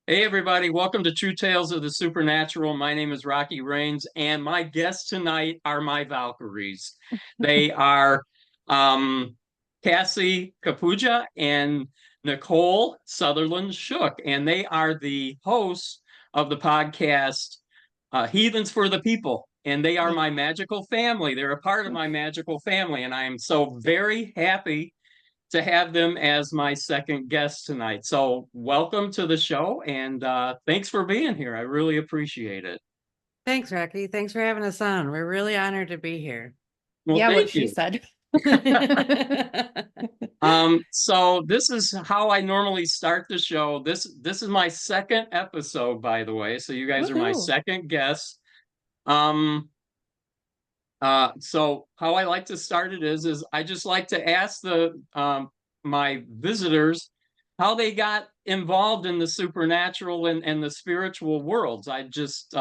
Hey, everybody, welcome to True Tales of the Supernatural. My name is Rocky Rains, and my guests tonight are my Valkyries. They are um, Kassi, Kapuga, and Nicole Sutherland Shook, and they are the hosts of the podcast Heathens for the People. And they are Yeah. my magical family. They're a part of my magical family, and I am so very happy to have them as my second guest tonight. So, welcome to the show and thanks for being here. I really appreciate it. Thanks, Rocky. Thanks for having us on. We're really honored to be here. Well, Yeah, what thank she you. said. So this is how I normally start the show. This is my second episode, by the way. So you guys are my Woohoo. second guests. Um, so how I like to start it is I just like to ask the my visitors how they got involved in the supernatural and the spiritual worlds. I just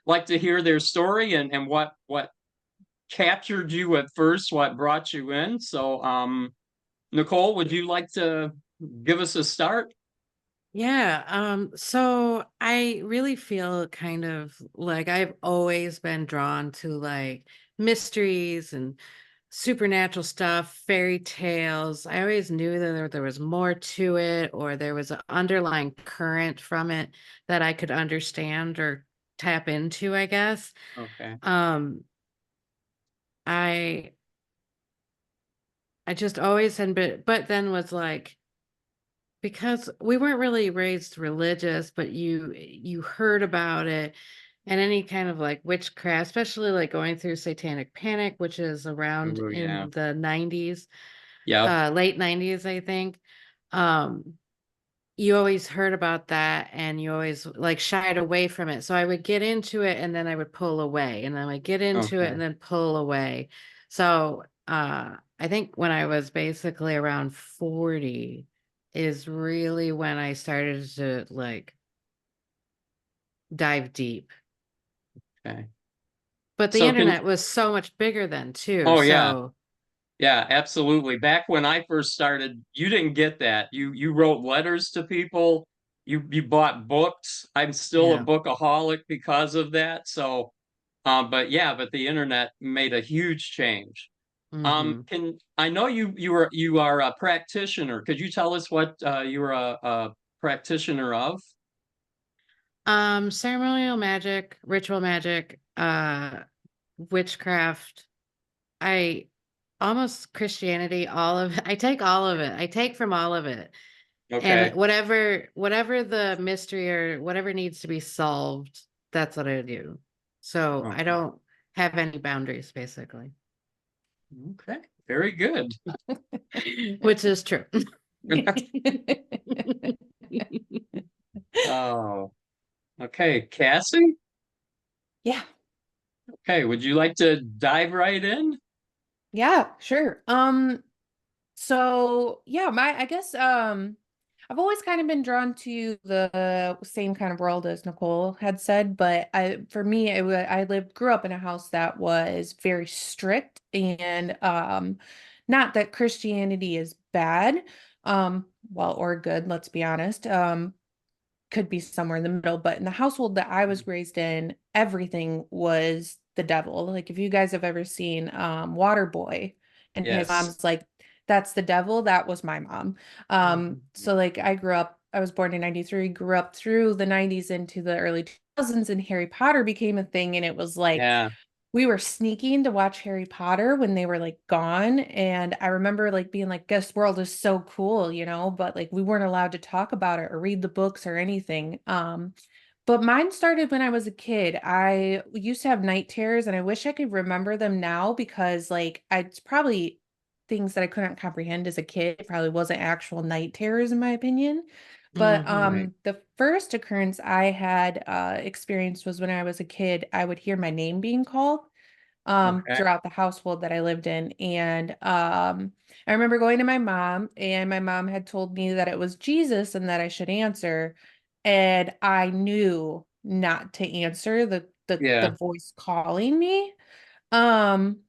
like to hear their story and what captured you at first, what brought you in. So Nicole, would you like to give us a start? Yeah, so I really feel kind of like I've always been drawn to like mysteries and supernatural stuff, fairy tales. I always knew that there was more to it or there was an underlying current from it that I could understand or tap into, I guess. Okay. Um, I I just always had been, but then was like, because we weren't really raised religious, but you heard about it and any kind of like witchcraft, especially like going through satanic panic, which is around Oh yeah. in the 90s, Yep. late 90s, I think. Um, you always heard about that and you always like shied away from it. So I would get into it and then I would pull away and then I would get into it Okay. and then pull away. So I think when I was basically around 40 is really when I started to like dive deep. Okay. But the So can internet was so much bigger then too. oh yeah. So Yeah, absolutely. Back when I first started, you didn't get that. You wrote letters to people. You bought books. I'm still a yeah. bookaholic because of that. So, but yeah, but the internet made a huge change. Hmm. Can I know you are a practitioner? Could you tell us what you're a practitioner of? Ceremonial magic, ritual magic, witchcraft. I almost Christianity, all of it. I take all of it. I take from all of it. And Okay. whatever the mystery or whatever needs to be solved, that's what I do. So I Okay. don't have any boundaries basically. Okay. Very good. Which is true. Oh, okay. Cassie? Yeah. Okay, would you like to dive right in? Yeah, sure. So yeah, I guess I've always kind of been drawn to the same kind of world as Nicole had said, but for me I grew up in a house that was very strict and not that Christianity is bad, well or good, let's be honest. Could be somewhere in the middle, but in the household that I was raised in, everything was the devil. Like if you guys have ever seen Waterboy and his Yes. mom's like, that's the devil, that was my mom. Mhm. So like I was born in 93, grew up through the 90s into the early 2000s and Harry Potter became a thing and it was like Yeah. we were sneaking to watch Harry Potter when they were like gone. And I remember like being like, this world is so cool, but like we weren't allowed to talk about it or read the books or anything. But mine started when I was a kid. I used to have night terrors and I wish I could remember them now because like it's probably things that I couldn't comprehend as a kid. It probably wasn't actual night terrors in my opinion. But Hmm. Right. the first occurrence I had experienced was when I was a kid, I would hear my name being called Okay. throughout the household that I lived in. And I remember going to my mom, and my mom had told me that it was Jesus and that I should answer. And I knew not to answer the Yeah. voice calling me. Um,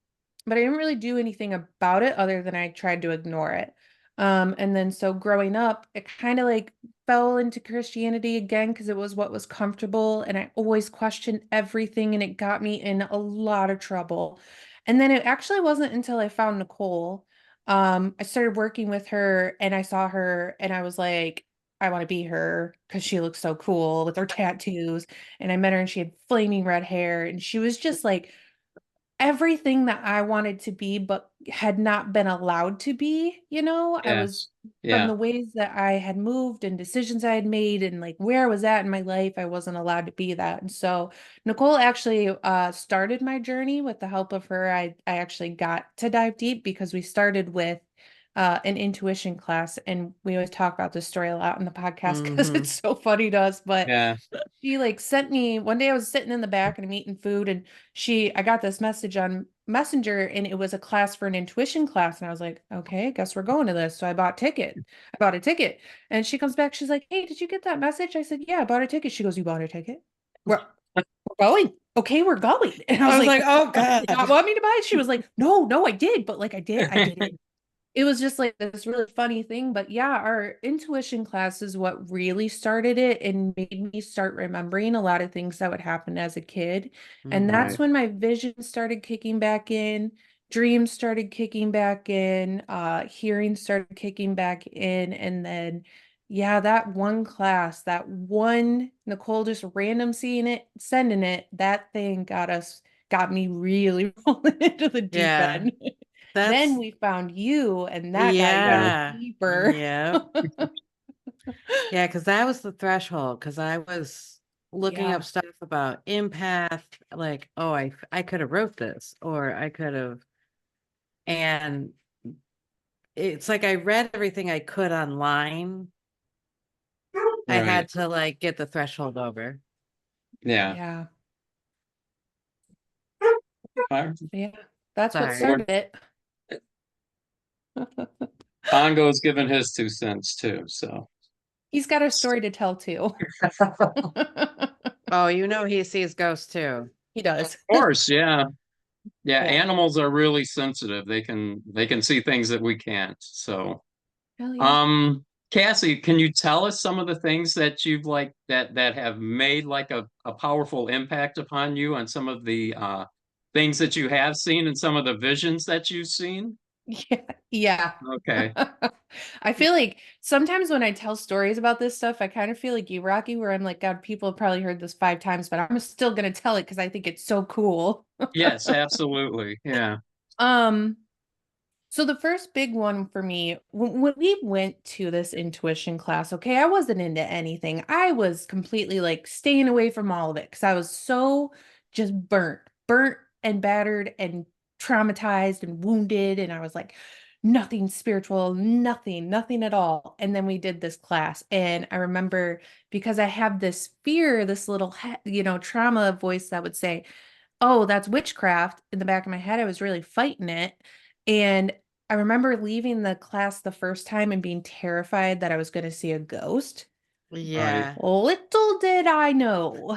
but I didn't really do anything about it other than I tried to ignore it. And then so growing up, it kind of like fell into Christianity again because it was what was comfortable. And I always questioned everything, and it got me in a lot of trouble. And then it actually wasn't until I found Nicole. I started working with her and I saw her and I was like, I want to be her because she looks so cool with her tattoos. And I met her and she had flaming red hair and she was just like everything that I wanted to be, but had not been allowed to be, I was Yes. from Yeah. the ways that I had moved and decisions I had made and like where I was at in my life, I wasn't allowed to be that. And so Nicole actually started my journey with the help of her. I actually got to dive deep because we started with an intuition class, and we always talk about this story a lot in the podcast because Mm-hmm. it's so funny to us. But Yeah. she like sent me one day. I was sitting in the back and I'm eating food, and I got this message on Messenger, and it was a class for an intuition class. And I was like, okay, I guess we're going to this. So I bought a ticket. And she comes back, she's like, hey, did you get that message? I said, yeah, I bought a ticket. She goes, you bought a ticket? We're going. Okay, we're going. And I was I was like, like, oh did you not God. want me to buy it? She was like, no, I did, but like I did it. It was just like this really funny thing. But yeah, our intuition class is what really started it and made me start remembering a lot of things that would happen as a kid. And Mhm. that's Right. when my vision started kicking back in, dreams started kicking back in, hearing started kicking back in. And then, yeah, that one class, that one Nicole just random seeing it, sending it, that thing got me really rolling into the deep Yeah, end. Then that's we found you, and that got Yeah. even yeah. deeper. Yep. Yeah, because that was the threshold. Because I was looking up Yeah. stuff about empath, like, oh, I could have wrote this, or I could have, and it's like I read everything I could online. I Right. had to like get the threshold over. Yeah. Yeah. Fire. Yeah. That's what Sorry. Or started it. Pongo's given his 2 cents too. So He's got a story to tell too. Oh, he sees ghosts too. He of does. course, yeah. Yeah, Yeah. animals are really sensitive. They can see things that we can't. So Hell yeah. um Cassie, can you tell us some of the things that you've like that have made like a powerful impact upon you and some of the things that you have seen and some of the visions that you've seen? Yeah. Yeah. Okay. I feel like sometimes when I tell stories about this stuff, I kind of feel like you, Rocky, where I'm like, God, people have probably heard this 5 times, but I'm still gonna tell it because I think it's so cool. Yes, absolutely. Yeah. Um, So the first big one for me, when we went to this intuition class, okay, I wasn't into anything. I was completely like staying away from all of it because I was so just burnt and battered and traumatized and wounded. And I was like, nothing spiritual, nothing at all. And then we did this class. And I remember because I have this fear, this little, trauma voice that would say, oh, that's witchcraft. In the back of my head, I was really fighting it. And I remember leaving the class the first time and being terrified that I was going to see a ghost. Right. Yeah. Little did I know,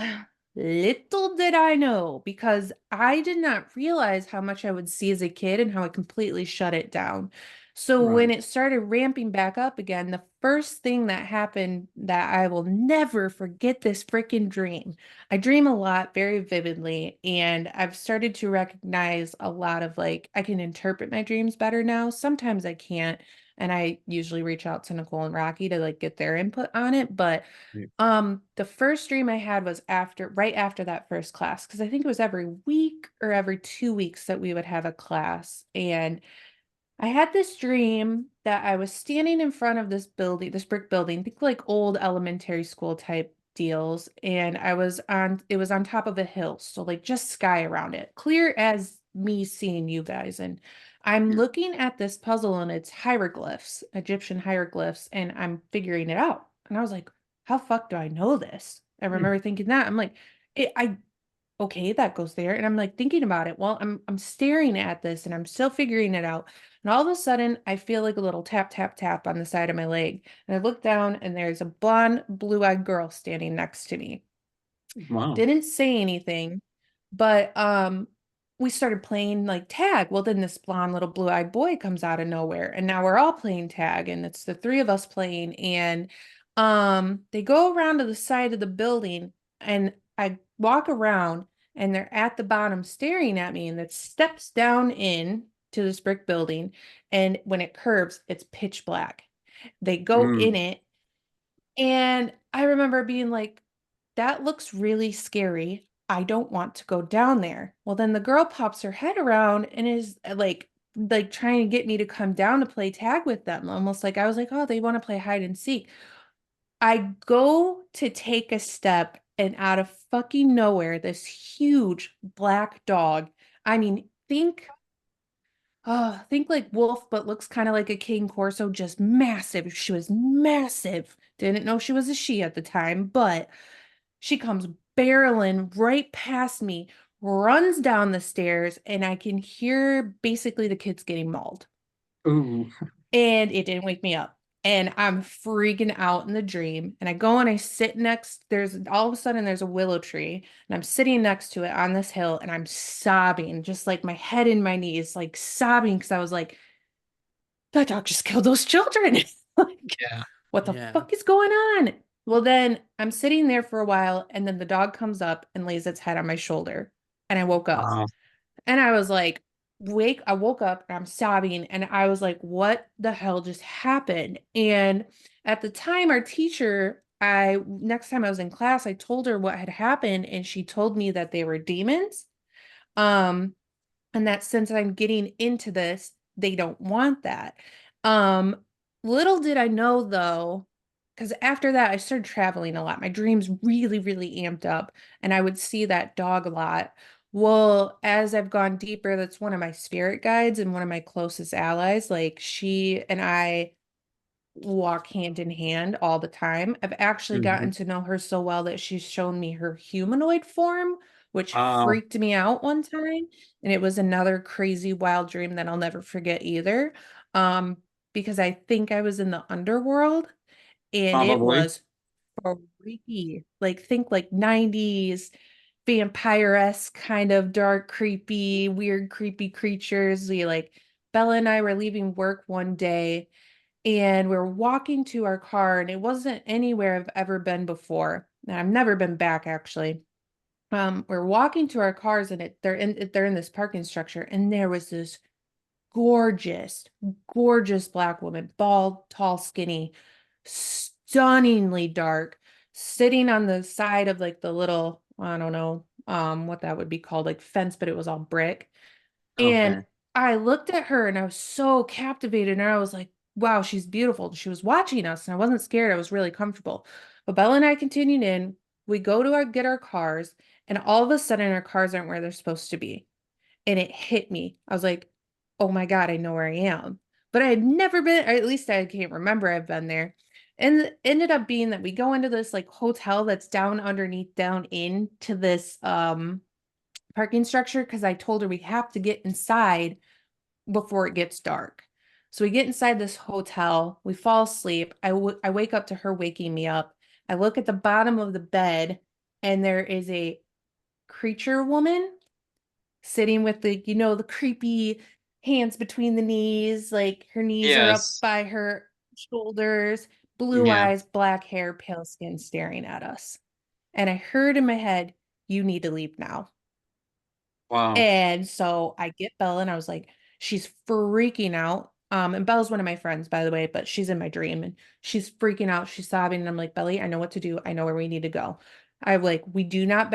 little did I know, because I did not realize how much I would see as a kid and how I completely shut it down. So when Right. it started ramping back up again, the first thing that happened that I will never forget this freaking dream. I dream a lot very vividly, and I've started to recognize a lot of like, I can interpret my dreams better now. Sometimes I can't. And I usually reach out to Nicole and Rocky to like get their input on it. But the first dream I had was right after that first class, because I think it was every week or every 2 weeks that we would have a class. And I had this dream that I was standing in front of this building, this brick building, think like old elementary school type deals. And it was on top of a hill. So like just sky around it, clear as me seeing you guys. And I'm looking at this puzzle and it's hieroglyphs, Egyptian hieroglyphs, and I'm figuring it out. And I was like, how fuck do I know this? I remember thinking that. I'm like, I okay, that goes there. And I'm like thinking about it. Well, I'm staring at this and I'm still figuring it out. And all of a sudden, I feel like a little tap, tap, tap on the side of my leg. And I look down and there's a blonde, blue-eyed girl standing next to me. Wow. Didn't say anything, but we started playing like tag. Well, then this blonde little blue-eyed boy comes out of nowhere, and now we're all playing tag, and it's the three of us playing. And they go around to the side of the building, and I walk around, and they're at the bottom staring at me, and it steps down in to this brick building, and when it curves, it's pitch black. They go in Mm. it, and I remember being like, that looks really scary. I don't want to go down there. Well, then the girl pops her head around and is like trying to get me to come down to play tag with them. Almost like I was like, oh, they want to play hide and seek. I go to take a step, and out of fucking nowhere, this huge black dog. I mean, think like wolf, but looks kind of like a king corso, just massive. She was massive. Didn't know she was a she at the time, but she comes barreling right past me, runs down the stairs, and I can hear basically the kids getting mauled. Ooh. And it didn't wake me up. And I'm freaking out in the dream. And I go and I sit next, there's all of a sudden there's a willow tree, and I'm sitting next to it on this hill, and I'm sobbing, just like my head in my knees, like sobbing, because I was like, that dog just killed those children. Like, Yeah. what the Yeah. fuck is going on? Well, then I'm sitting there for a while, and then the dog comes up and lays its head on my shoulder. And I woke up. Wow. And I was like, I woke up and I'm sobbing, and I was like, what the hell just happened? And at the time, our teacher, next time I was in class, I told her what had happened, and she told me that they were demons. Um, and that since I'm getting into this, they don't want that. Um, Little did I know though, because after that I started traveling a lot. My dreams really, really amped up, and I would see that dog a lot. Well, as I've gone deeper, that's one of my spirit guides and one of my closest allies. Like, she and I walk hand in hand all the time. I've actually Mhm. gotten to know her so well that she's shown me her humanoid form, which Wow. freaked me out one time. And it was another crazy wild dream that I'll never forget either. Um, because I think I was in the underworld, and it Probably. was freaky. Like, think like 90s vampire-esque kind of dark, creepy, weird, creepy creatures. Bella and I were leaving work one day, and we're walking to our car, and it wasn't anywhere I've ever been before. And I've never been back, actually. We're walking to our cars, and they're in this parking structure, and there was this gorgeous, gorgeous black woman, bald, tall, skinny, stunningly dark, sitting on the side of like the little, I don't know, what that would be called, like fence, but it was all brick. And Okay. I looked at her, and I was so captivated, and I was like, wow, she's beautiful. And she was watching us, and I wasn't scared. I was really comfortable. But Bella and I continued in. We go to get our cars, and all of a sudden our cars aren't where they're supposed to be. And it hit me. I was like, oh my God, I know where I am. But I had never been, or at least I can't remember I've been there. And it ended up being that we go into this like hotel that's down underneath, down into this parking structure, because I told her we have to get inside before it gets dark. So we get inside this hotel, we fall asleep. I wake up to her waking me up. I look at the bottom of the bed, and there is a creature woman sitting with the creepy hands between the knees, like her knees are up Yes. by her shoulders, blue Yeah. eyes, black hair, pale skin, staring at us. And I heard in my head, you need to leave now. Wow. And so I get Bella, and I was like, she's freaking out. And Bella's one of my friends, by the way, but she's in my dream, and she's freaking out. She's sobbing. And I'm like, Belly, I know what to do. I know where we need to go. We do not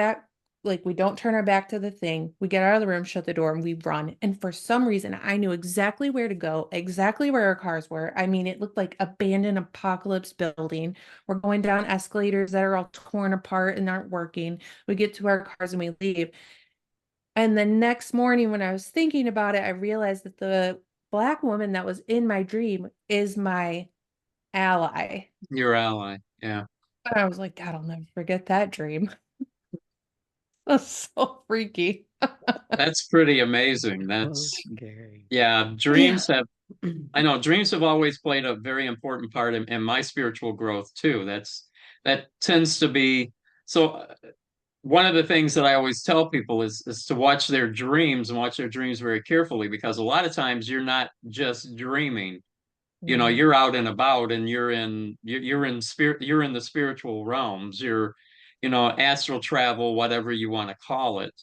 we don't turn our back to the thing. We get out of the room, shut the door, and we run. And for some reason, I knew exactly where to go, exactly where our cars were. I mean, it looked like abandoned apocalypse building. We're going down escalators that are all torn apart and aren't working. We get to our cars and we leave. And the next morning, when I was thinking about it, I realized that the black woman that was in my dream is my ally. Your ally. Yeah. And I was like, God, I'll never forget that dream. That's so freaky. That's pretty amazing. So That's, scary. yeah, Yeah. I know dreams have always played a very important part in my spiritual growth too. That tends to be so. one of the things that I always tell people is to watch their dreams and watch their dreams very carefully, because a lot of times you're not just dreaming. Mhm. You're out and about, and you're in spirit, you're in the spiritual realms, you're, astral travel, whatever you want to call it.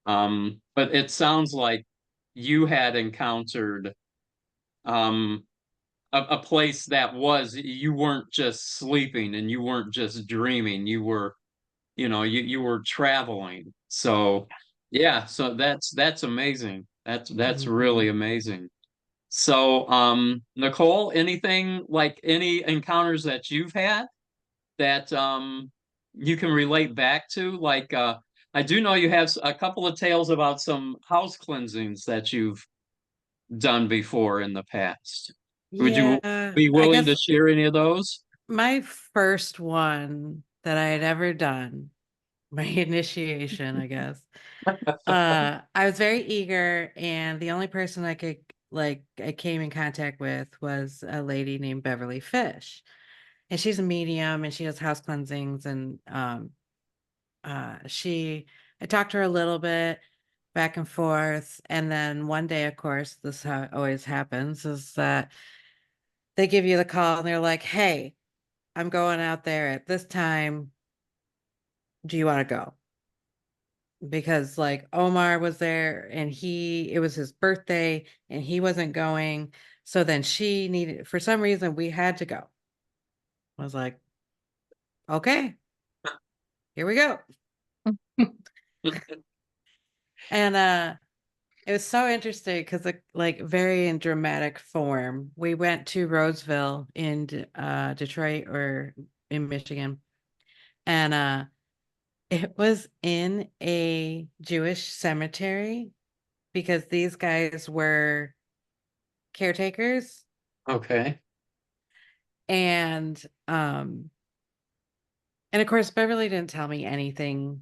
But it sounds like you had encountered um a place that was, you weren't just sleeping and you weren't just dreaming, you were, you were traveling. So yeah, so that's amazing. That's really Mhm. amazing. So, Nicole, anything, like any encounters that you've had that you can relate back to? Like, I do know you have a couple of tales about some house cleansings that you've done before in the past. Would you Yeah, be I willing to guess share any of those? my first one that I had ever done, my initiation, I guess. I was very eager, and the only person I came in contact with was a lady named Beverly Fish. And she's a medium and she does house cleansings, and she I talked to her a little bit back and forth, and then one day, of course, this is how it always happens, is that they give you the call and they're like, "Hey, I'm going out there at this time. Do you want to go?" Because like Omar was there and it was his birthday and he wasn't going. So then she needed, for some reason, we had to go. I was like, okay, here we go. And it was so interesting because like very in dramatic form. We went to Roseville in Detroit, or in Michigan. And it was in a Jewish cemetery because these guys were caretakers. Okay. And and of course Beverly didn't tell me anything.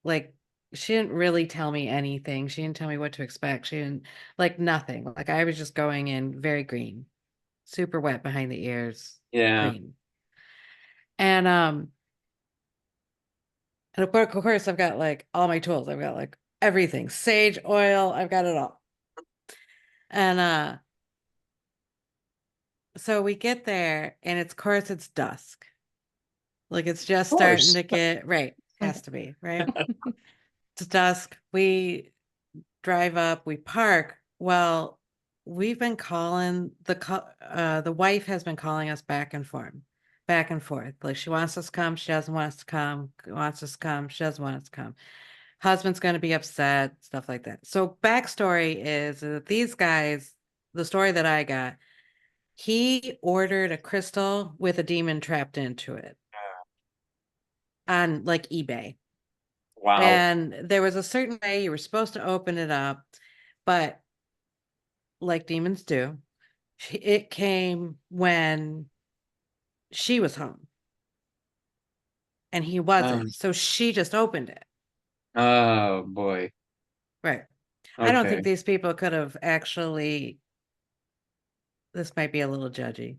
Like, she didn't really tell me anything. She didn't tell me what to expect. She didn't, like, nothing. Like, I was just going in very green, super wet behind the ears, Yeah. green. And of course I've got like all my tools. I've got like everything, sage oil, I've got it all. And so we get there, and it's, of course, it's dusk. Like, it's just Of starting course. to get right. Has to be, right? It's dusk. We drive up, we park. Well, we've been calling the wife has been calling us back and forth, back and forth. Like, she wants us to come, she doesn't want us to come, wants us to come, she doesn't want us to come. Husband's going to be upset, stuff like that. So backstory is that these guys, the story that I got, he ordered a crystal with a demon trapped into it on like eBay. Wow. And there was a certain way you were supposed to open it up, but like demons do, it came when she was home and he Um, wasn't. So she just opened it. oh boy. Right. I don't think Okay. these people could have actually, this might be a little judgy.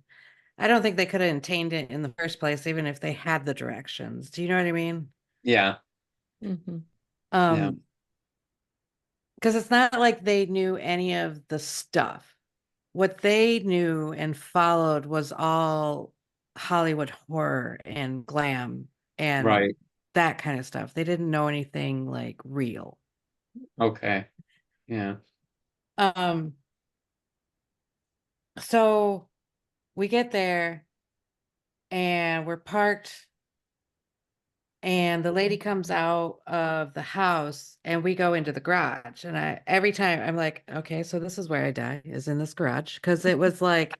I don't think they could have obtained it in the first place, even if they had the directions. Do you know what I mean? Yeah. Mhm. Yeah. Um, because it's not like they knew any of the stuff. What they knew and followed was all Hollywood horror and glam and Right. that kind of stuff. They didn't know anything like real. Okay. Yeah. Um, so we get there and we're parked, and the lady comes out of the house and we go into the garage. And every time I'm like, okay, so this is where I die, is in this garage. Cause it was like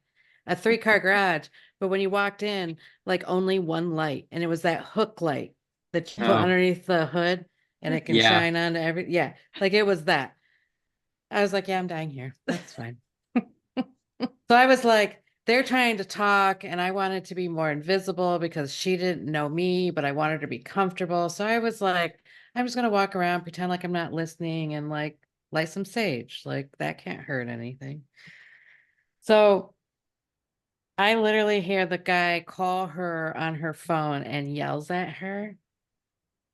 a 3-car garage. But when you walked in, like only one light, and it was that hook light that you put Oh, underneath the hood and it can yeah. shine onto yeah, like it was that. I was like, yeah, I'm dying here. That's fine. So I was like, they're trying to talk, and I wanted to be more invisible because she didn't know me, but I wanted her to be comfortable. So I was like, I'm just gonna walk around, pretend like I'm not listening, and like light some sage. Like, that can't hurt anything. So I literally hear the guy call her on her phone and yells at her.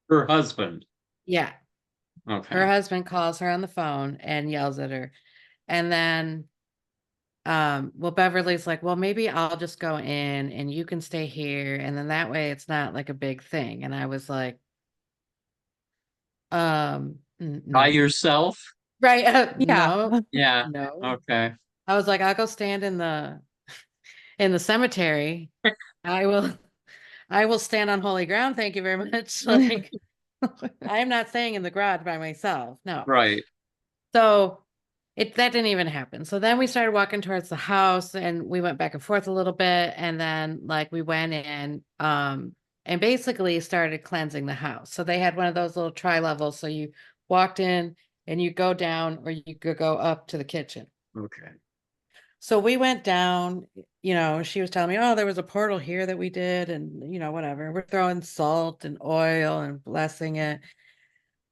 Her husband. Yeah. Her Okay. husband calls her on the phone and yells at her. And then well, Beverly's like, well, maybe I'll just go in and you can stay here. And then that way it's not like a big thing. And I was like, By no. yourself? Right. Yeah. No, Yeah. no. Okay. I was like, I'll go stand in the cemetery. I will I will stand on holy ground. Thank you very much. Like, I am not staying in the garage by myself. No. Right. So that didn't even happen. So then we started walking towards the house and we went back and forth a little bit. And then like we went in and basically started cleansing the house. So they had one of those little tri-levels. So you walked in and you go down or you could go up to the kitchen. Okay. So we went down, she was telling me, oh, there was a portal here that we did, and whatever. We're throwing salt and oil and blessing it.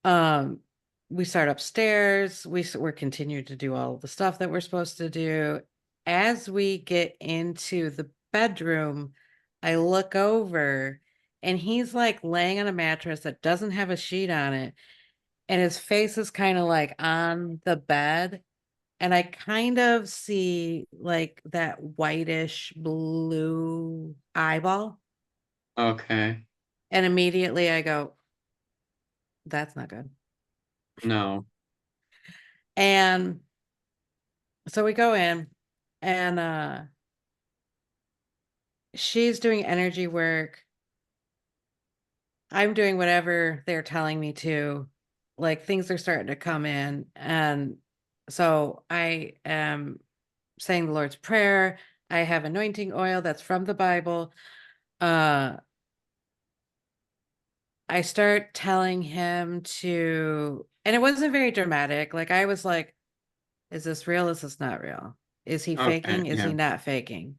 Um, we start upstairs. We're continuing to do all of the stuff that we're supposed to do. As we get into the bedroom, I look over and he's like laying on a mattress that doesn't have a sheet on it, and his face is kind of like on the bed. And I kind of see like that whitish blue eyeball. Okay. And immediately I go, that's not good. No. And so we go in and she's doing energy work. I'm doing whatever they're telling me to. Like things are starting to come in. And so I am saying the Lord's Prayer. I have anointing oil that's from the Bible. Uh I start telling him and it wasn't very dramatic. Like I was like, is this real? Is this not real? Is he Okay. faking? Is Yeah. he not faking?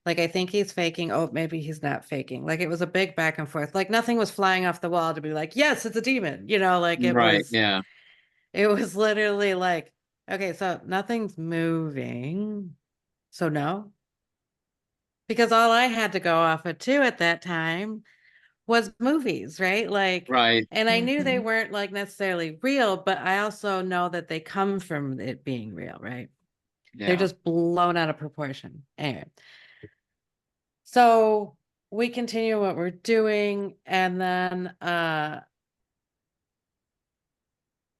Like, I think he's faking. Oh, maybe he's not faking. Like, it was a big back and forth. Like, nothing was flying off the wall to be like, yes, it's a demon. Like Right. Yeah. it was literally like, okay, so nothing's moving. So no, because all I had to go off of too at that time was movies, right? Like, Right. and I knew they Mhm. weren't like necessarily real, but I also know that they come from it being real, right? They're Yeah. just blown out of proportion. Anyway, so we continue what we're doing, and then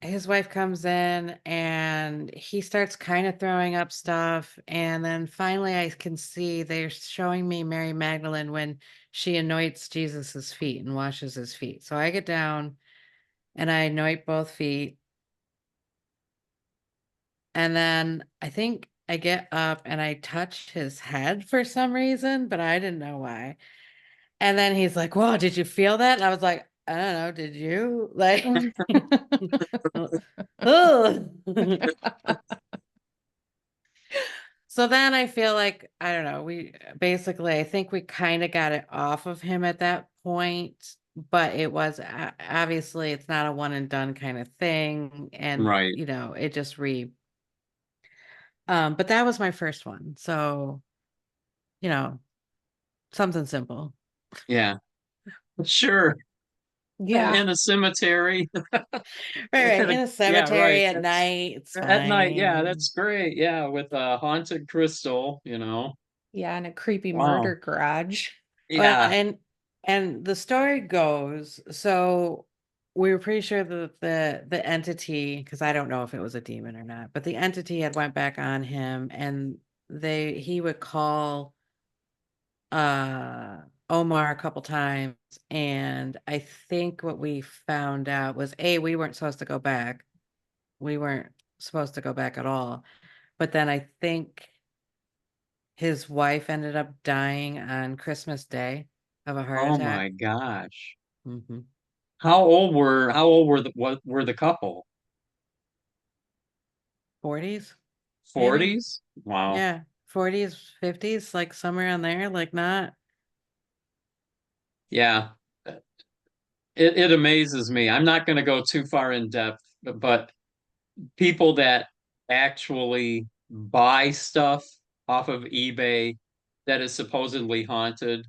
his wife comes in and he starts kind of throwing up stuff. And then finally I can see they're showing me Mary Magdalene when she anoints Jesus's feet and washes his feet. So I get down and I anoint both feet. And then I think I get up and I touch his head for some reason, but I didn't know why. And then he's like, "Whoa, did you feel that?" And I was like, "I don't know, did you?" Like, ugh. So then I feel like, I don't know, I think we kind of got it off of him at that point, but it was obviously it's not a one and done kind of thing. And, Right. it just but that was my first one. So, you know, something simple. Yeah. Sure. Yeah. In a cemetery. Right. In a Yeah. Right. cemetery at night, it's At night. Yeah. fine. That's great. Yeah. With a haunted crystal. Yeah, and a creepy Wow. murder garage. Well, Yeah. and the story goes, so we were pretty sure that the entity, because I don't know if it was a demon or not, but the entity had went back on him, and he would call Omar a couple times, and I think what we found out was we weren't supposed to go back. We weren't supposed to go back at all. But then I think his wife ended up dying on Christmas Day of a heart Oh attack. my gosh. Hmm. How old were the couple? 40s, maybe. 40s? Wow. Yeah, 40s, 50s, like somewhere on there, like not. Yeah. It amazes me. I'm not going to go too far in depth, but people that actually buy stuff off of eBay that is supposedly haunted.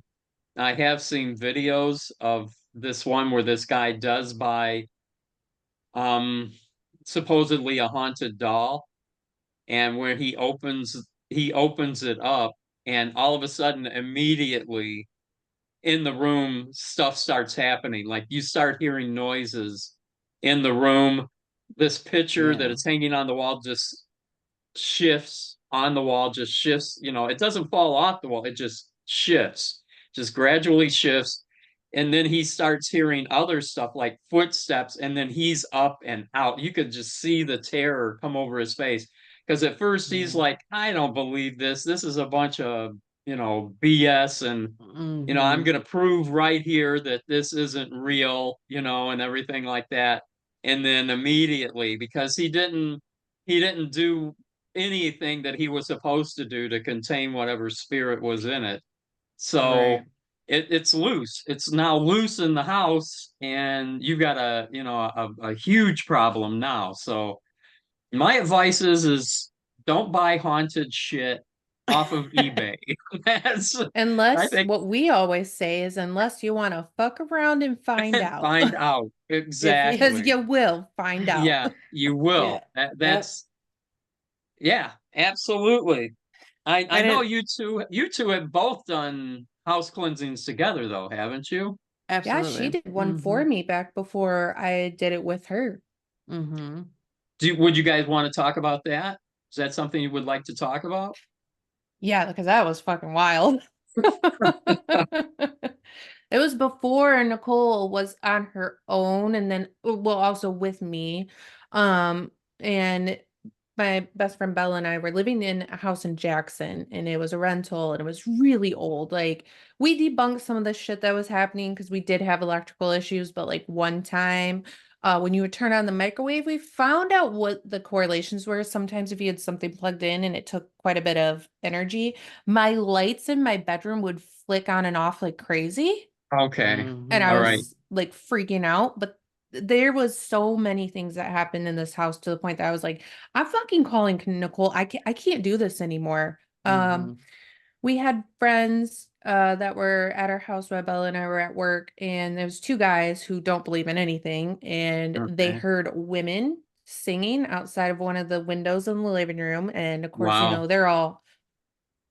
I have seen videos of this one where this guy does buy um supposedly a haunted doll, and when he opens it up, and all of a sudden immediately in the room stuff starts happening, like you start hearing noises in the room. This picture that Yeah. is hanging on the wall just shifts on the wall, just shifts, it doesn't fall off the wall, it just shifts, just gradually shifts. And then he starts hearing other stuff like footsteps, and then he's up and out. You could just see the terror come over his face. Because at first he's Yeah. like, I don't believe this. This is a bunch of, BS. And, I'm Mm-hmm. going to prove right here that this isn't real, and everything like that. And then immediately, because he didn't do anything that he was supposed to do to contain whatever spirit was in it. So Right. it's loose. It's now loose in the house, and you've got a huge problem now. So my advice is don't buy haunted shit off of eBay. That's I Unless think what we always say is unless you want to fuck around and find out. find out Because exactly. you will find out. Yeah, you will. Yeah. That, Yep. that's yeah, absolutely. I And know it you two have both done house cleansings together though, haven't you? Yeah, she absolutely. did one Mm-hmm. for me back before I did it with her. Mm-hmm. Would you guys want to talk about that? Is that something you would like to talk about? Yeah, because that was fucking wild. It was before Nicole was on her own and then well also with me. And my best friend Bella and I were living in a house in Jackson and it was a rental and it was really old. Like we debunked some of the shit that was happening because we did have electrical issues, but like one time when you would turn on the microwave, we found out what the correlations were. Sometimes if you had something plugged in and it took quite a bit of energy, my lights in my bedroom would flick on and off like crazy. Okay. And I All Mm-hmm. right. was like freaking out. But there was so many things that happened in this house to the point that I was like, I'm fucking calling Nicole. I can't do this anymore. Mm-hmm. We had friends that were at our house while Bella and I were at work, and there was two guys who don't believe in anything, and they Okay. heard women singing outside of one of the windows in the living room. And of course, Wow. they're all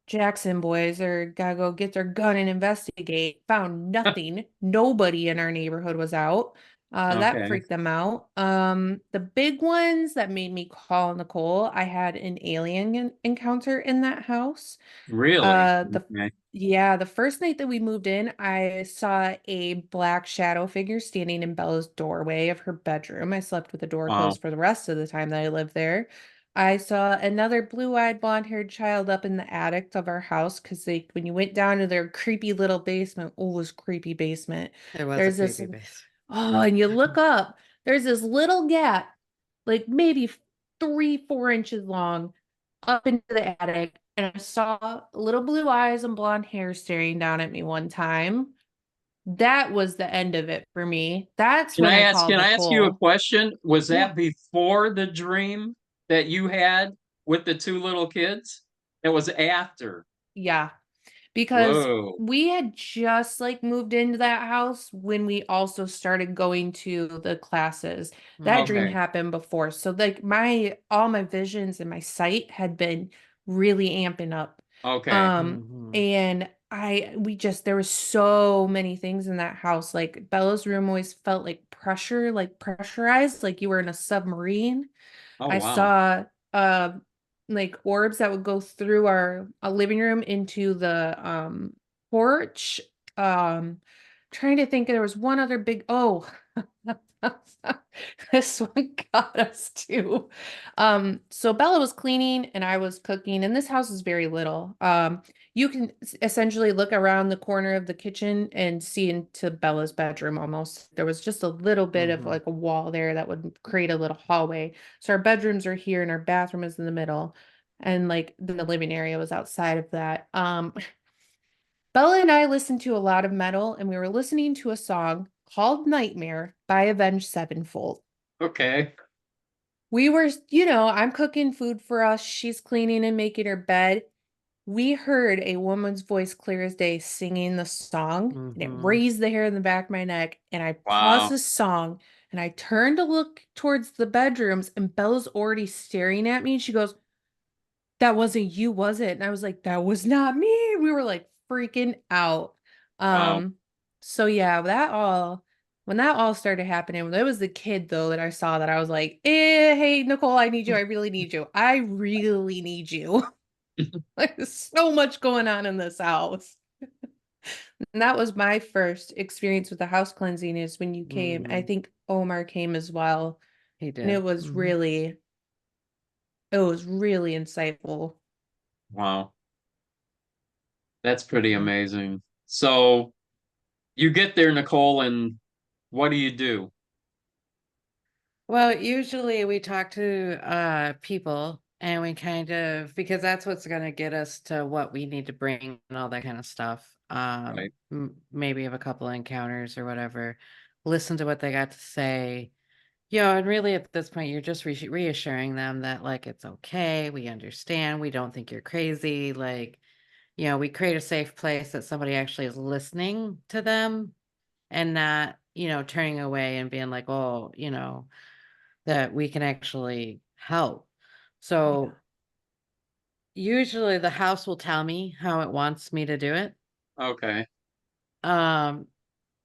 Jackson boys are gotta go get their gun and investigate. Found nothing. Nobody in our neighborhood was out. That Okay. freaked them out. The big ones that made me call Nicole, I had an alien encounter in that house. Really? The Okay. Yeah, the first night that we moved in, I saw a black shadow figure standing in Bella's doorway of her bedroom. I slept with the door Wow. closed for the rest of the time that I lived there. I saw another blue-eyed, blonde-haired child up in the attic of our house because when you went down to their creepy little basement, oh, it was creepy basement. It was a There's this, creepy base. oh, and you look up, there's this little gap, like maybe 3, 4 inches long, up into the attic, and I saw little blue eyes and blonde hair staring down at me one time. That was the end of it for me. That's Can when I I ask called can I ask you a Nicole. question? Was Yeah. that before the dream that you had with the two little kids? It was after. Yeah. Because Whoa. we had just like moved into that house when we also started going to the classes. That dream Okay. happened before. So like all my visions and my sight had been really amping up. Okay. Mm-hmm. And we just there was so many things in that house. Like Bella's room always felt like pressure, like pressurized, like you were in a submarine. Oh I wow. saw uh like orbs that would go through our living room into the porch. Trying to think there was one other big this one got us too. So Bella was cleaning and I was cooking, and this house is very little. You can essentially look around the corner of the kitchen and see into Bella's bedroom almost. There was just a little bit of Mm-hmm. like a wall there that would create a little hallway. So our bedrooms are here and our bathroom is in the middle. And like then the living area was outside of that. Bella and I listened to a lot of metal, and we were listening to a song called Nightmare by Avenged Sevenfold. Okay. We were, I'm cooking food for us. She's cleaning and making her bed. We heard a woman's voice clear as day singing the song, and it Mm-hmm. raised the hair in the back of my neck. And I paused Wow. the song And I turned to look towards the bedrooms, and Bella's already staring at me. And she goes, "That wasn't you, was it?" And I was like, "That was not me." We were like freaking out. Wow. So yeah, when that all started happening, there was the kid though that I saw that I was like, hey, Nicole, I need you. I really need you. I really need you. Like, there's so much going on in this house. And that was my first experience with the house cleansing is when you came. I Mhm. think Omar came as well. He And did. it was really insightful. Wow. That's pretty Mhm. amazing. So you get there, Nicole, and what do you do? Well, usually we talk to people and we kind of because that's what's going to get us to what we need to bring and all that kind of stuff. Right. Maybe have a couple of encounters or whatever. Listen to what they got to say. And really at this point you're just reassuring them that like it's okay, we understand, we don't think you're crazy, like we create a safe place that somebody actually is listening to them and not, turning away and being like, oh, that we can actually help. Yeah. So usually the house will tell me how it wants me to do it. Okay. Um,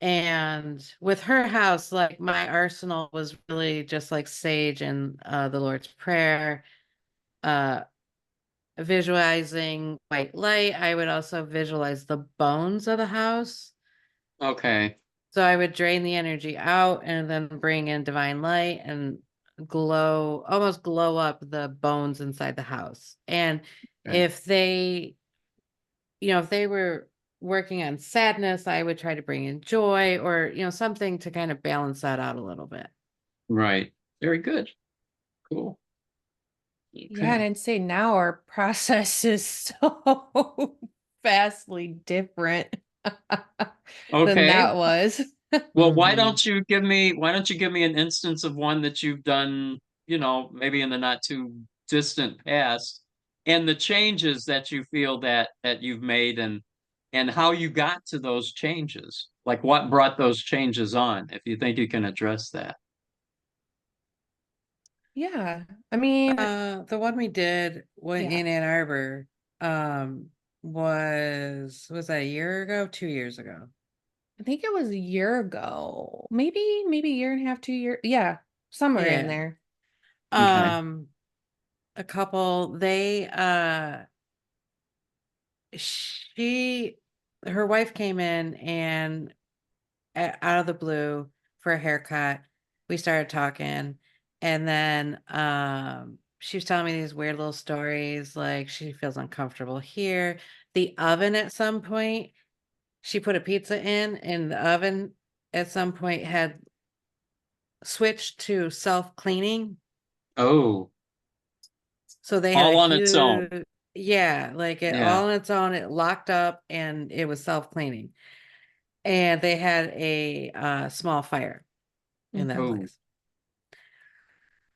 and with her house, like my arsenal was really just like sage and the Lord's Prayer, uh, visualizing white light. I would also visualize the bones of the house. Okay. So I would drain the energy out and then bring in divine light and almost glow up the bones inside the house. And Okay. if if they were working on sadness, I would try to bring in joy or, something to kind of balance that out a little bit. Right. Very good. Cool. Yeah, and Okay. I'd say now our process is so vastly different than Okay. that was. Well, Hmm. why don't you give me an instance of one that you've done, maybe in the not too distant past, and the changes that you feel that you've made and how you got to those changes. Like what brought those changes on, if you think you can address that. Yeah. I mean, The one we did when yeah. in Ann Arbor, um, was that a year ago, 2 years ago? I think it was a year ago. Maybe a year and a half, 2 years. Yeah, somewhere in Yeah. there. Okay. Um, a couple, she, her wife came in and out of the blue for a haircut. We started talking, and then she was telling me these weird little stories, like she feels uncomfortable here. The oven at some point, she put a pizza in, and the oven at some point had switched to self-cleaning. Oh, So they had a all on its own. huge, yeah, like it Yeah. all on its own, it locked up and it was self-cleaning. And they had a small fire in that Mhm. Oh, place.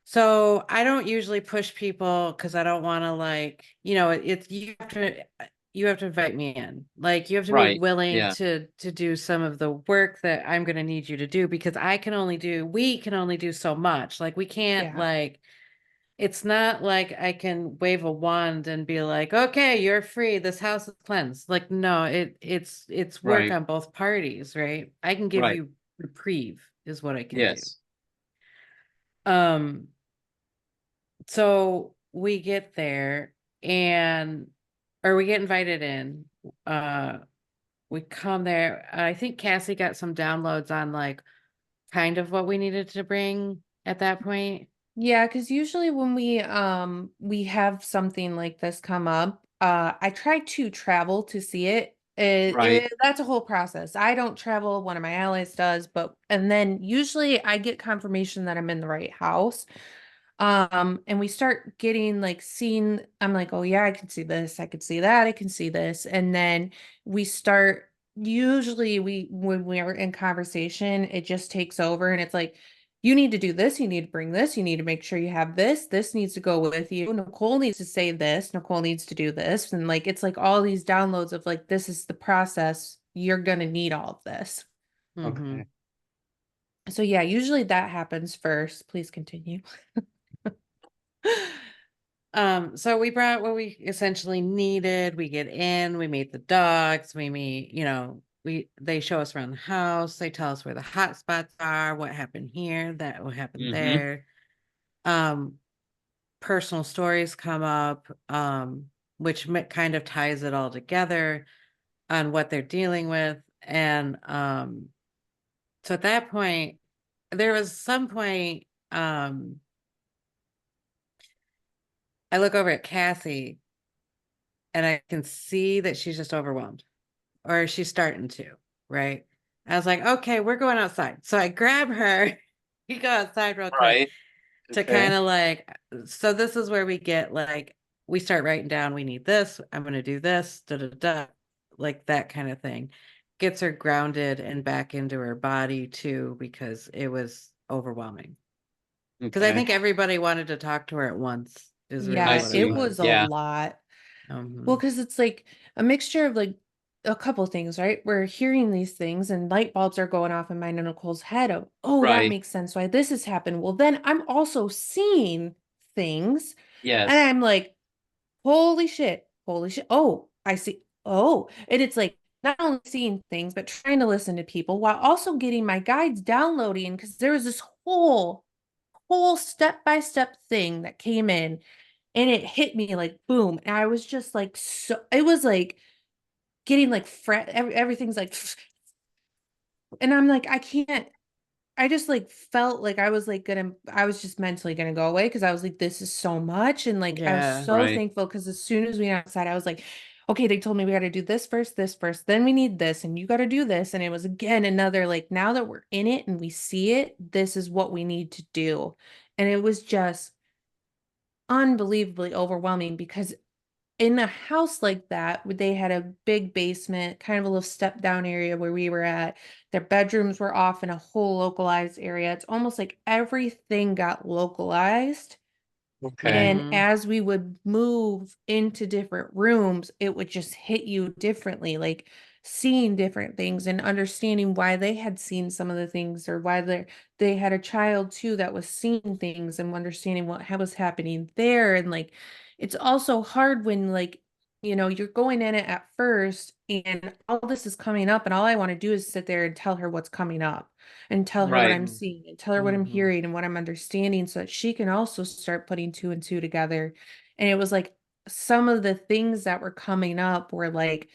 So I don't usually push people because I don't want to like, it's you have to invite me in. Like you have to be right. willing Yeah. to do some of the work that I'm going to need you to do because we can only do so much. Like we can't Yeah. like it's not like I can wave a wand and be like, "Okay, you're free. This house is cleansed." Like no, it's work Right. on both parties, right? I can give Right. you reprieve is what I can do. Yes. Um So we get there and or we get invited in. Uh we come there. I think Kassi got some downloads on like kind of what we needed to bring at that point. Yeah, because usually when we have something like this come up, I try to travel to see it. Right. That's a whole process. I don't travel, one of my allies does, but and then usually I get confirmation that I'm in the right house. And we start getting like seeing, I'm like, oh yeah, I can see this, I can see that, I can see this. And then we start usually we when we are in conversation, it just takes over and it's like, you need to do this, you need to bring this, you need to make sure you have this needs to go with you. Nicole needs to say this, Nicole needs to do this. And like it's like all these downloads of like, this is the process. You're gonna need all of this. Mm-hmm. Okay. So yeah, usually that happens first. Please continue. So we brought what we essentially needed. We get in, we meet the dogs, we meet, they show us around the house, they tell us where the hot spots are, what happened here, that what happened Mm-hmm. there. Um, Personal stories come up, which kind of ties it all together on what they're dealing with. And so at that point, there was some point, I look over at Kassi and I can see that she's just overwhelmed, or she's starting to, right? I was like, okay, we're going outside. So I grab her, we go outside real quick Right. to Okay. kind of like, so this is where we get like, we start writing down, we need this, I'm going to do this, da da da, like that kind of thing. Gets her grounded and back into her body too, because it was overwhelming. Because I Okay. think everybody wanted to talk to her at once, is really I Yeah, what it it see. was was. a Yeah. lot. Well, Mhm. because it's like a mixture of like a couple things, right? We're hearing these things and light bulbs are going off in mine and Nicole's head of, oh, that Right. makes sense why this has happened. Well, then I'm also seeing things and Yes. I'm like, holy shit, holy shit. Oh, I see. Oh, and it's like not only seeing things, but trying to listen to people while also getting my guides downloading because there was this whole step-by-step thing that came in and it hit me like boom. And I was just like, so it was like getting like everything's like, and I'm like, I can't. I just like felt like I was just mentally gonna go away because I was like, this is so much. And like, I was Yeah. so Right. thankful because as soon as we went outside, I was like, okay, they told me we got to do this first, then we need this, and you got to do this. And it was again another like, now that we're in it and we see it, this is what we need to do. And it was just unbelievably overwhelming because in a house like that, they had a big basement, kind of a little step down area where we were at. Their bedrooms were off in a whole localized area. It's almost like everything got localized. Okay. And Mhm. as we would move into different rooms, it would just hit you differently, like seeing different things and understanding why they had seen some of the things or why they had a child too that was seeing things and understanding what was happening there. And like it's also hard when like, you're going in it at first and all this is coming up and all I want to do is sit there and tell her what's coming up and tell her what Right. I'm Mhm. seeing and tell her what I'm Mhm. hearing and what I'm understanding so that she can also start putting two and two together. And it was like some of the things that were coming up were like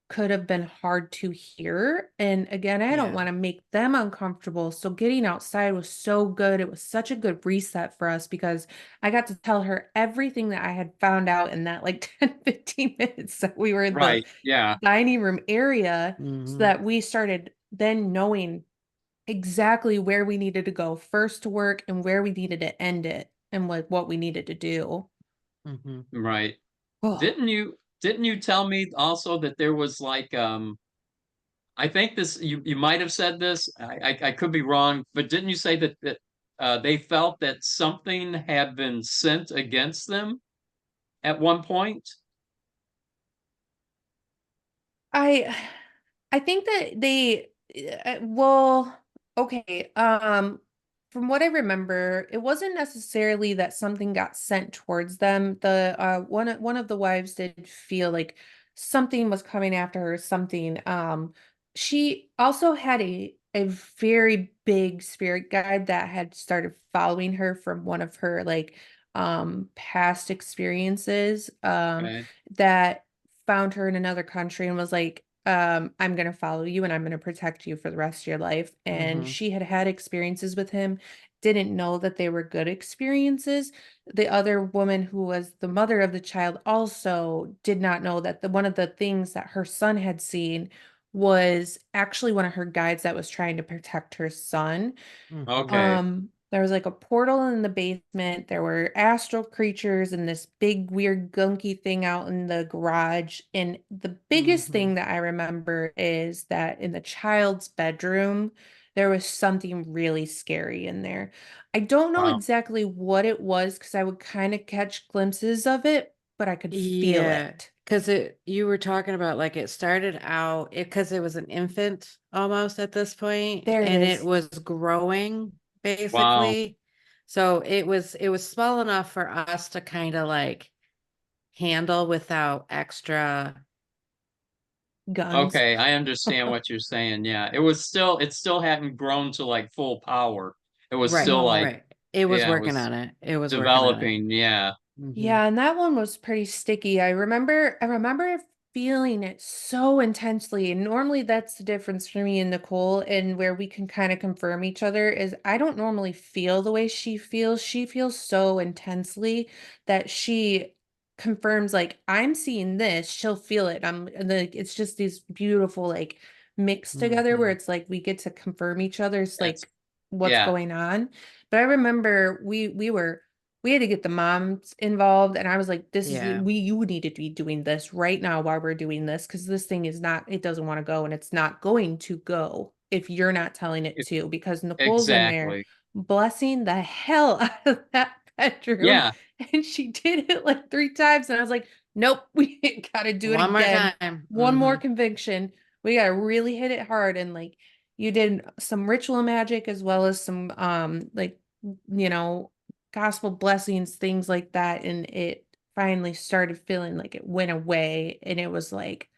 could have been hard to hear. And again, I don't Yeah. want to make them uncomfortable. So getting outside was so good. It was such a good reset for us because I got to tell her everything that I had found out in that like 10-15 minutes that we were in the Right. Yeah. dining room area so Mhm. that we started then knowing exactly where we needed to go first to work and where we needed to end it and like what we needed to do. Mhm. Right. Oh, Didn't you tell me also that there was like I think this you might have said this. I could be wrong, but didn't you say that they felt that something had been sent against them at one point? I I think that well, okay, from what I remember, it wasn't necessarily that something got sent towards them. The one of the wives did feel like something was coming after her, something. She also had a very big spirit guide that had started following her from one of her like past experiences Okay. that found her in another country and was like, I'm going to follow you and I'm going to protect you for the rest of your life. And Mhm. she had had experiences with him, didn't know that they were good experiences. The other woman who was the mother of the child also did not know that one of the things that her son had seen was actually one of her guides that was trying to protect her son. Mhm. Okay. There was like a portal in the basement. There were astral creatures and this big weird gunky thing out in the garage. And the biggest Mhm. thing that I remember is that in the child's bedroom, there was something really scary in there. I don't know Wow. exactly what it was because I would kind of catch glimpses of it, but I could feel Yeah, it. because you were talking about like it started out because it was an infant almost at this point, There it and it is. was growing Wow. basically. So it was small enough for us to kind of like handle without extra. Guns. Okay, I understand what you're saying. Yeah, it still hadn't grown to like full power. It was Right, still like, No. right. It was yeah, it working was on it. It was working on it. developing. Yeah. Hmm. Yeah, and that one was pretty sticky. I remember feeling it so intensely. And normally that's the difference for me and Nicole, and where we can kind of confirm each other is I don't normally feel the way she feels. She feels so intensely that she confirms like I'm seeing this, she'll feel it. It's just these beautiful like mixed together where Hmm. it's like we get to confirm each other's That's like what's yeah. going on. But I remember we had to get the moms involved, and I was like, this is Yeah. you need to be doing this right now while we're doing this, because this thing is not, it doesn't want to go, and it's not going to go if you're not telling it e- to, because Nicole's in there Exactly. blessing the hell out of that bedroom, Yeah. and she did it like 3 times, and I was like, nope, we gotta do it One more again. time. One more Hmm. conviction. We gotta really hit it hard. And like you did some ritual magic as well as some like you know gospel blessings, things like that. And it finally started feeling like it went away. And it was like,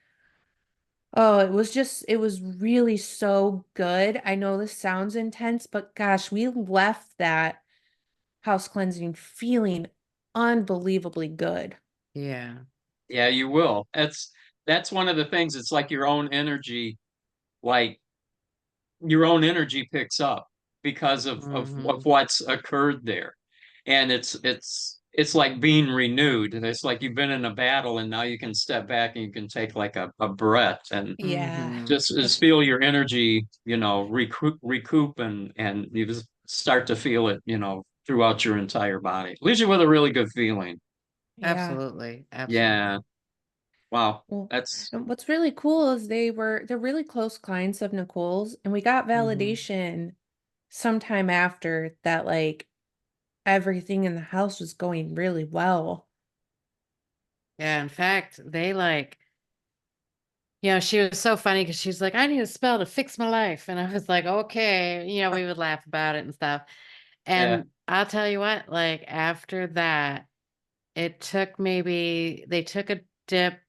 oh, it was really so good. I know this sounds intense, but gosh, we left that house cleansing feeling unbelievably good. Yeah. Yeah, you will. That's one of the things. It's like like your own energy picks up because of Hmm. what's occurred there. And it's like being renewed. And it's like you've been in a battle and now you can step back and you can take like a breath and Yeah. Hmm. just feel your energy, recoup and you just start to feel it, throughout your entire body. Leaves you with a really good feeling. Yeah. Absolutely. Yeah. Absolutely. Wow. Well, That's and what's really cool is they're really close clients of Nicole's, and we got Hmm. validation sometime after that, like everything in the house was going really well. Yeah. In fact, they like, she was so funny because she's like, I need a spell to fix my life. And I was like, okay, we would laugh about it and stuff. yeah. And I'll tell you what, like after that, they took a dip.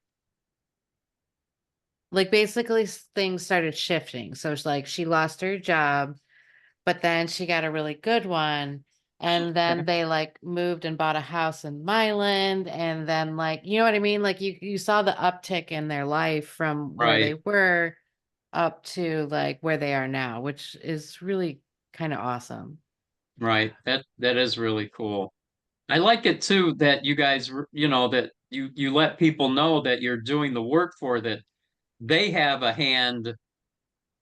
Like basically things started shifting. So it's like she lost her job, but then she got a really good one. And then they like moved and bought a house in Milan. And then like, you know what I mean? Like you saw the uptick in their life from where they Right. were up to like where they are now, which is really kind of awesome. Right. That is really cool. I like it too that you guys, that you let people know that you're doing the work for that they have a hand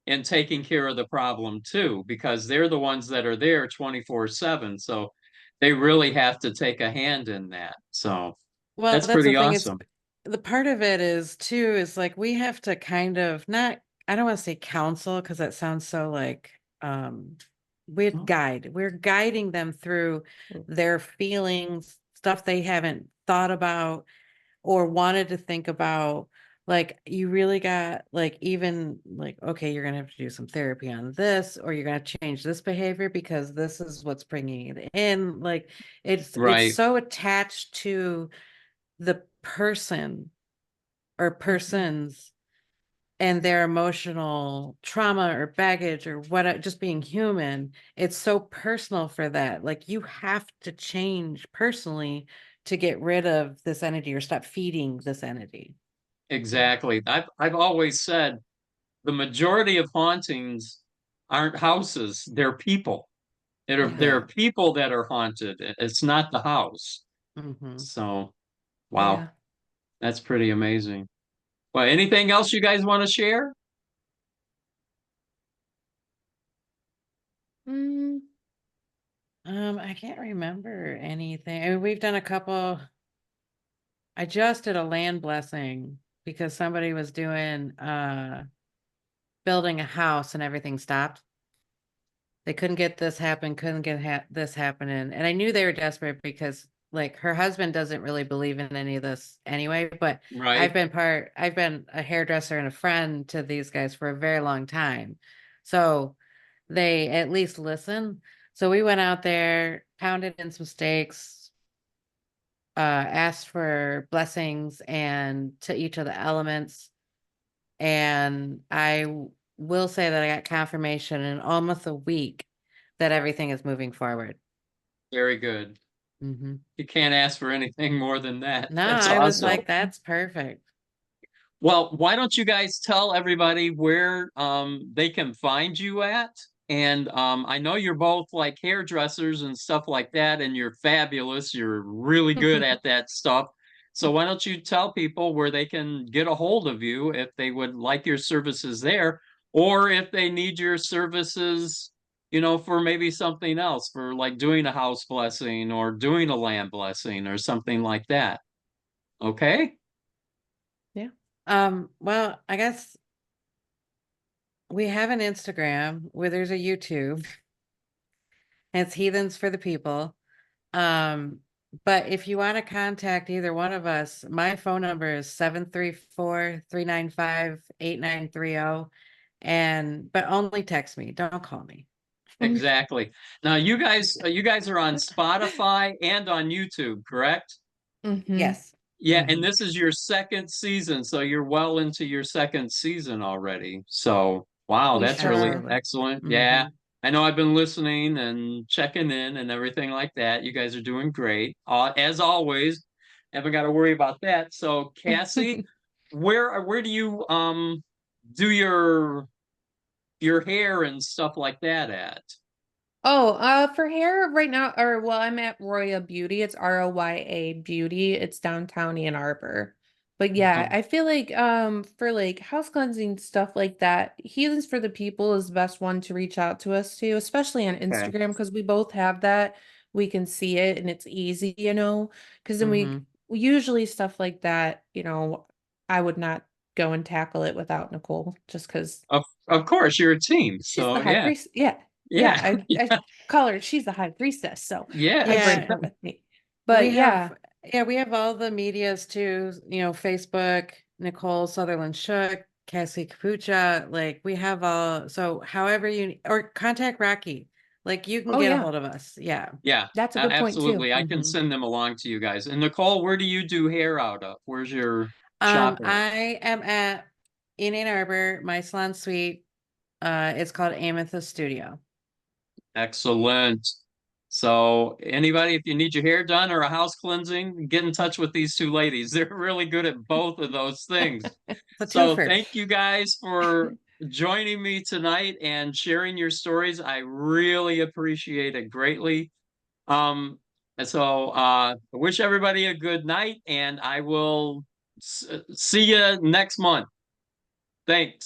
in taking care of the problem too, because they're the ones that are there 24/7. So they really have to take a hand in that. So Well, that's that's the pretty thing is awesome. the part of it is too is like we have to kind of not I don't want to say counsel because that sounds so like we're guiding them through their feelings, stuff they haven't thought about or wanted to think about. Like you really got like even like okay, you're gonna have to do some therapy on this or you're gonna change this behavior because this is what's bringing it in. Like it's Right. so attached to the person or Mhm. persons and their emotional trauma or baggage or what just being human. It's so personal for that. Like you have to change personally to get rid of this energy or stop feeding this energy. Exactly. I've always said the majority of hauntings aren't houses, they're people. There Yeah. are Yeah. people that are haunted. It's not the house. Hmm. So, wow, Yeah. that's pretty amazing. Well, anything else you guys want to share? Mm, I can't remember anything. I mean, we've done a couple. I just did a land blessing because somebody was doing building a house and everything stopped. They couldn't get this happen, couldn't get this happening. And I knew they were desperate because like her husband doesn't really believe in any of this anyway, but Right. I've been a hairdresser and a friend to these guys for a very long time. So they at least listen. So we went out there, pounded in some steaks, asked for blessings and to each of the elements. And will say that I got confirmation in almost a week that everything is moving forward. Very good. Hmm. You can't ask for anything more than that. No, That's I was awesome. like, that's perfect. Well, why don't you guys tell everybody where they can find you at? And I know you're both like hairdressers and stuff like that, and you're fabulous. You're really good at that stuff. So why don't you tell people where they can get a hold of you if they would like your services there, or if they need your services, for maybe something else, for like doing a house blessing or doing a land blessing or something like that. Okay? Yeah. Well, I guess we have an Instagram where there's a YouTube. And it's Heathens for the People. But if you want to contact either one of us, my phone number is 734-395-8930. But only text me, don't call me. Exactly. Now you guys are on Spotify and on YouTube, correct? Mm-hmm. Yes. Yeah, and Mhm. this is your second season, so you're well into your second season already. So, wow, We that's sure really are. Absolutely. excellent. Yeah. Mhm. I know I've been listening and checking in and everything like that. You guys are doing great. As always, haven't got to worry about that. So, Kassi, where do you do your hair and stuff like that at? Oh, for hair right now, or well, I'm at Roya Beauty. It's Roya Beauty. It's downtown Ann Arbor. But yeah, Oh, I feel like for like house cleansing stuff like that, Heathens for the People is the best one to reach out to us to, especially on okay. Instagram because we both have that. We can see it and it's easy, because then Mhm. we usually stuff like that, I would not go and tackle it without Nicole just because Of course, you're a team. she's the So high yeah. priest. Yeah. Yeah. Yeah. I call her, she's the high priestess. So I Yes. bring Yeah, her with me. we But yeah. have we have all the medias too, Facebook, Nicole Sutherland Shook, Kassi Kapuga, like we have all, so however or contact Rocky. Like you can Oh, get a yeah. hold of us. Yeah. Yeah, That's a good point, too. absolutely. I can Hmm. send them along to you guys. And Nicole, where do you do hair out of? Where's your shop at? I am in Ann Arbor, my salon suite. It's called Amethyst Studio. Excellent. So anybody, if you need your hair done or a house cleansing, get in touch with these two ladies. They're really good at both of those things. The So twofer. thank you guys for joining me tonight and sharing your stories. I really appreciate it greatly. Um, and so I wish everybody a good night, and I will see you next month. Thanks.